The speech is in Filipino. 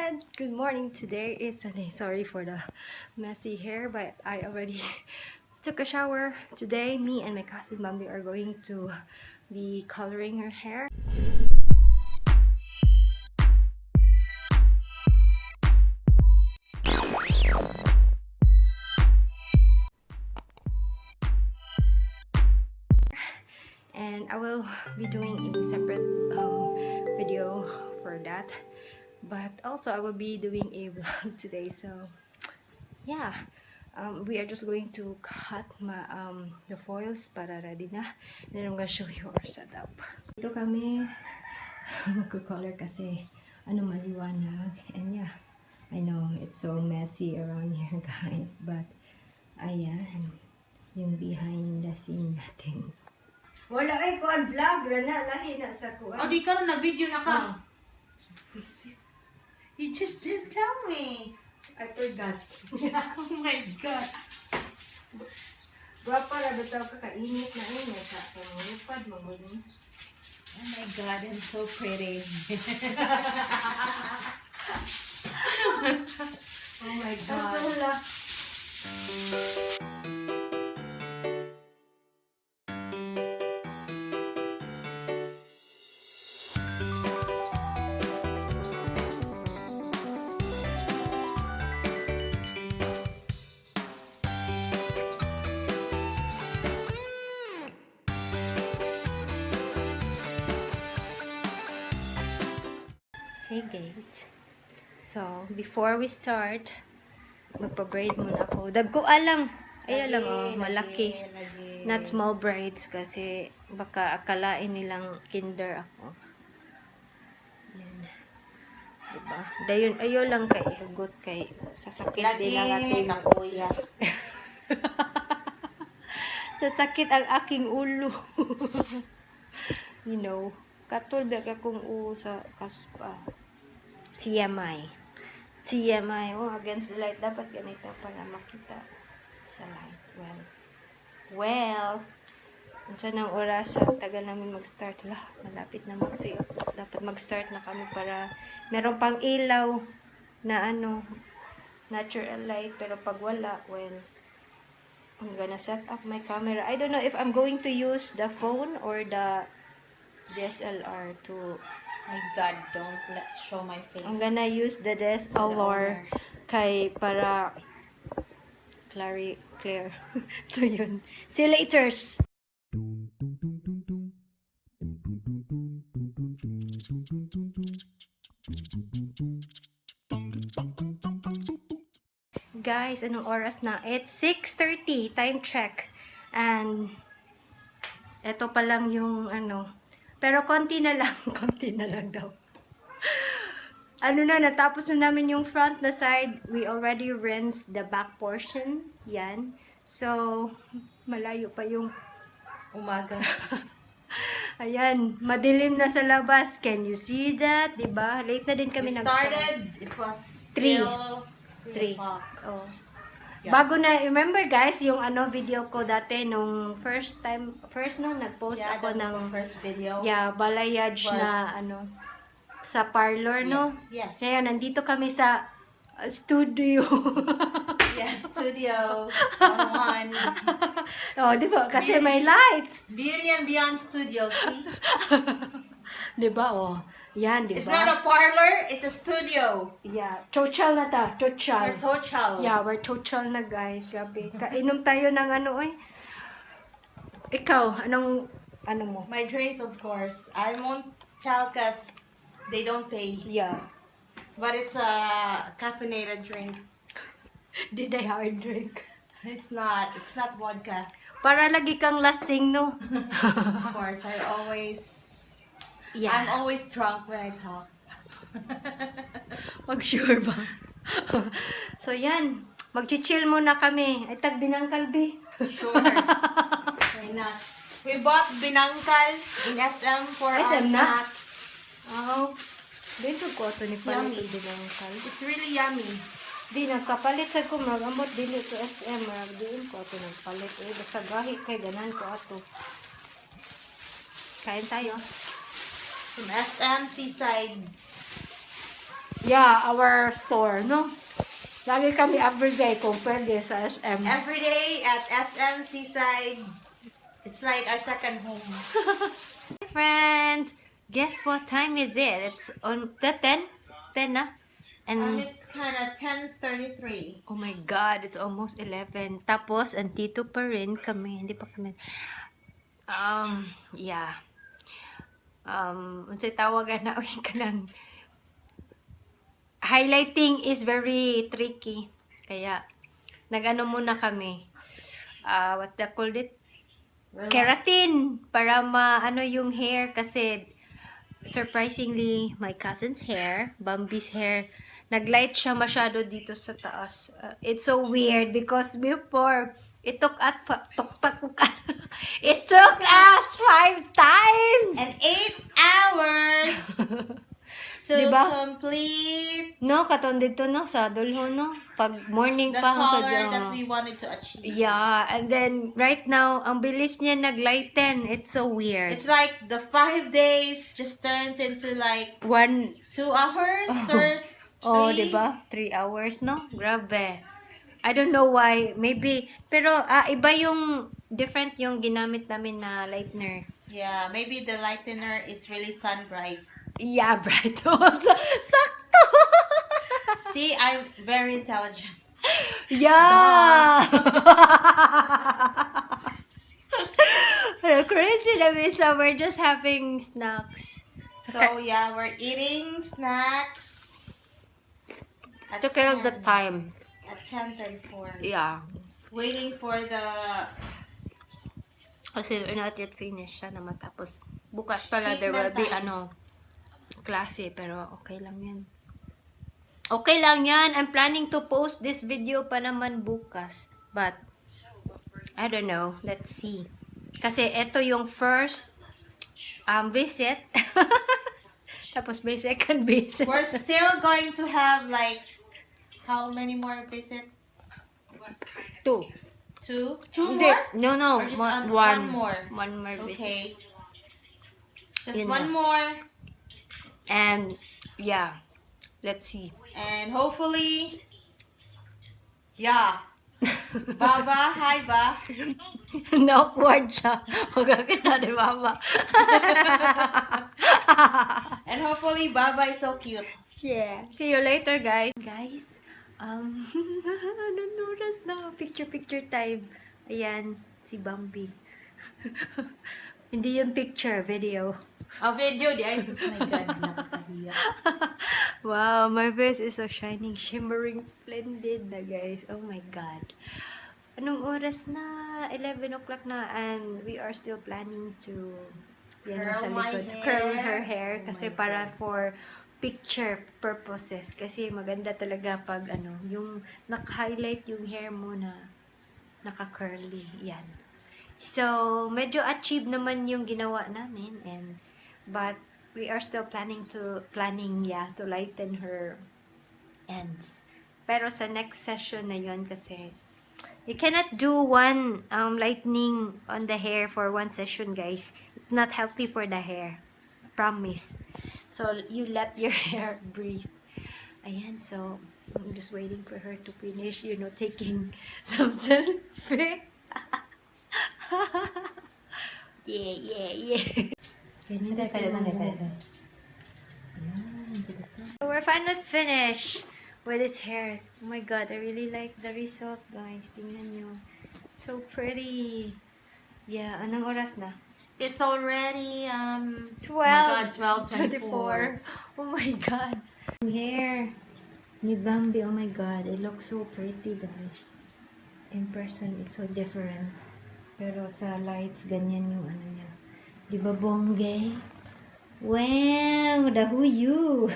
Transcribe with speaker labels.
Speaker 1: friends! Good morning. Today is Sunday. Sorry for the messy hair, but I already took a shower. Today, me and my cousin Bambi are going to be coloring her hair. And I will be doing a separate video for that. But also I will be doing a vlog today, so yeah, we are just going to cut the foils para ready na, and then I'm gonna show you our setup. Ito kami magko-color kasi maliwanag, and yeah, I know it's so messy around here guys, but ayan yung behind the scene natin. Wala ay ko ang vlog na lahi na sa kuan.
Speaker 2: Oh, di ka na video na ka. You just didn't tell me.
Speaker 1: I forgot.
Speaker 2: Oh my God.
Speaker 1: Guwapa na bitaw ka kainit na init sa pangulupad maguling.
Speaker 2: Oh my God, I'm so pretty.
Speaker 1: Oh my God. Hey guys, so before we start, magpa-braid muna ako. Dagko alang, ay lang oh, malaki. Not small braids kasi baka akalain nilang kinder ako. Yan. Diba? Dayon ayo lang kay hugot kay sasakit din ang ating
Speaker 2: kuya.
Speaker 1: sasakit ang aking ulo. You know, katulad akong sa kaspa. TMI. Oh, against the light. Dapat ganito para makita sa light. Well, unsa nang oras, tagal namin mag-start. Malapit na dapat mag-start na kami para meron pang ilaw na natural light. Pero pag wala, well, I'm gonna set up my camera. I don't know if I'm going to use the phone or the DSLR to...
Speaker 2: My God, don't show my face.
Speaker 1: I'm gonna use the DSLR kay para clear. So yun. See you later. Guys, anong oras na? It's 6:30. Time check. And eto pa lang yung pero konti na lang daw. Natapos na namin yung front na side. We already rinsed the back portion. Yan. So, malayo pa yung
Speaker 2: umaga.
Speaker 1: Ayan, madilim na sa labas. Can you see that? Diba? Late na din kami
Speaker 2: nag-start. It was 3 o'clock.
Speaker 1: Oh. Yeah. Bago na, remember guys, yung video ko dati nung first nag-post ako ng
Speaker 2: first video.
Speaker 1: Yeah, balayage na sa parlor, no?
Speaker 2: Yes.
Speaker 1: Kaya nandito kami sa studio.
Speaker 2: Yes, studio 101.
Speaker 1: Oh, di ba? Kasi may lights.
Speaker 2: Beauty and Beyond Studio, see?
Speaker 1: Di ba? Oh. Yan, di ba?
Speaker 2: It's not a parlor, it's a studio.
Speaker 1: Yeah, total na ta. Total.
Speaker 2: We're total.
Speaker 1: Yeah, we're total na guys. Gabi. Kainom tayo ng Ikaw, ano mo?
Speaker 2: My drinks, of course. I won't tell because they don't pay.
Speaker 1: Yeah.
Speaker 2: But it's a caffeinated drink.
Speaker 1: Did I hard drink?
Speaker 2: It's not vodka.
Speaker 1: Para lagi kang lasing, no?
Speaker 2: Of course, I'm always drunk when I talk.
Speaker 1: Mag-sure ba? So, yan. Mag-chill muna kami. Ay, tag binangkalbi.
Speaker 2: Sure. Why not? We bought binangkal in SM for our snack.
Speaker 1: Oh. Dito ko ito ni palit
Speaker 2: yummy.
Speaker 1: Binangkal.
Speaker 2: It's really yummy.
Speaker 1: Di, nagkapalit sa ko. Magamot dili to SM. Diin ko ito nagpalit. Basta gahi kay ganan ko ito. Kain tayo.
Speaker 2: From SM Seaside.
Speaker 1: Yeah, our store, no? Lagi kami everyday kung pwede sa SM.
Speaker 2: Every day at SM Seaside. It's like our second home.
Speaker 1: Hi friends! Guess what time is it? It's on the 10? 10 na? And
Speaker 2: It's kind of 10:33.
Speaker 1: oh my God, it's almost 11. Tapos, andito pa rin kami. Hindi pa kami. Yeah. Unsay tawagan na ka ng highlighting is very tricky. Kaya, nag-ano muna kami. What they called it?
Speaker 2: Relax.
Speaker 1: Keratin. Para ano yung hair. Kasi, surprisingly, my cousin's hair, Bambi's hair, naglight siya masyado dito sa taas. It's so weird because before, it took us 5 times!
Speaker 2: And 8 hours to
Speaker 1: Diba?
Speaker 2: complete
Speaker 1: No, katon dito no, sa dulho no. Pag morning
Speaker 2: the
Speaker 1: pa
Speaker 2: color that we wanted to achieve.
Speaker 1: Yeah, and then right now, ang bilis niya naglighten. It's so weird.
Speaker 2: It's like the 5 days just turns into like
Speaker 1: 2
Speaker 2: hours or 3.
Speaker 1: Oh, diba? 3 hours, no? Grabe. I don't know why. Maybe, pero iba yung different yung ginamit namin na lightener.
Speaker 2: Yeah, maybe the lightener is really sun bright.
Speaker 1: Yeah, bright. Sakto!
Speaker 2: See, I'm very intelligent.
Speaker 1: Yeah! Crazy na Misa. We're just having snacks.
Speaker 2: So yeah, we're eating snacks. At
Speaker 1: Took care of the
Speaker 2: 10
Speaker 1: time.
Speaker 2: At 10:34.
Speaker 1: Yeah.
Speaker 2: Waiting for the
Speaker 1: Kasi we're not yet finished. Sana matapos. Bukas pala
Speaker 2: Cake
Speaker 1: there will be
Speaker 2: time.
Speaker 1: klase. Pero okay lang yan. Okay lang yan. I'm planning to post this video pa naman bukas. But, I don't know. Let's see. Kasi ito yung first visit. Tapos may second visit.
Speaker 2: We're still going to have like how many more visits?
Speaker 1: 2.
Speaker 2: 2? 2
Speaker 1: Hindi.
Speaker 2: more?
Speaker 1: No.
Speaker 2: Or just
Speaker 1: One
Speaker 2: more?
Speaker 1: One more visit.
Speaker 2: Okay. Just
Speaker 1: Yun
Speaker 2: one
Speaker 1: na.
Speaker 2: more.
Speaker 1: And, yeah. Let's see.
Speaker 2: And hopefully, yeah. Baba, hi ba.
Speaker 1: Na-awkward siya. Huwag ka na ni Mama.
Speaker 2: And hopefully, Baba is so cute.
Speaker 1: Yeah. See you later, guys. Guys, anong oras na? Picture time. Ayan, si Bambi. Hindi yung picture, video.
Speaker 2: A video, di ay sus, my God, nakakahiya.
Speaker 1: Wow, my face is so shining, shimmering, splendid na, guys. Oh my God. Anong oras na? 11 o'clock na, and we are still planning to
Speaker 2: Curl my
Speaker 1: to
Speaker 2: hair.
Speaker 1: curl her hair
Speaker 2: Oh
Speaker 1: kasi
Speaker 2: my
Speaker 1: para
Speaker 2: God.
Speaker 1: for picture purposes. Kasi maganda talaga pag yung naka-highlight yung hair mo na naka-curly. Yan. So, medyo achieve naman yung ginawa namin, but we are still planning to lighten her ends. Pero sa next session na yun kasi you cannot do one lightening on the hair for one session, guys. It's not healthy for the hair. Promise. So, you let your hair breathe. Ayan, so I'm just waiting for her to finish, taking some selfie. Yeah. So we're finally finished with his hair. Oh my God, I really like the result, guys. Tingnan nyo. So pretty. Yeah, anong oras na?
Speaker 2: It's already,
Speaker 1: 12.
Speaker 2: oh my God, 12:24.
Speaker 1: Oh my God. Hair ni Bambi, oh my God. It looks so pretty, guys. In person, it's so different. Pero sa lights, ganyan yung niya. Di ba, bongge? Wow, the who you?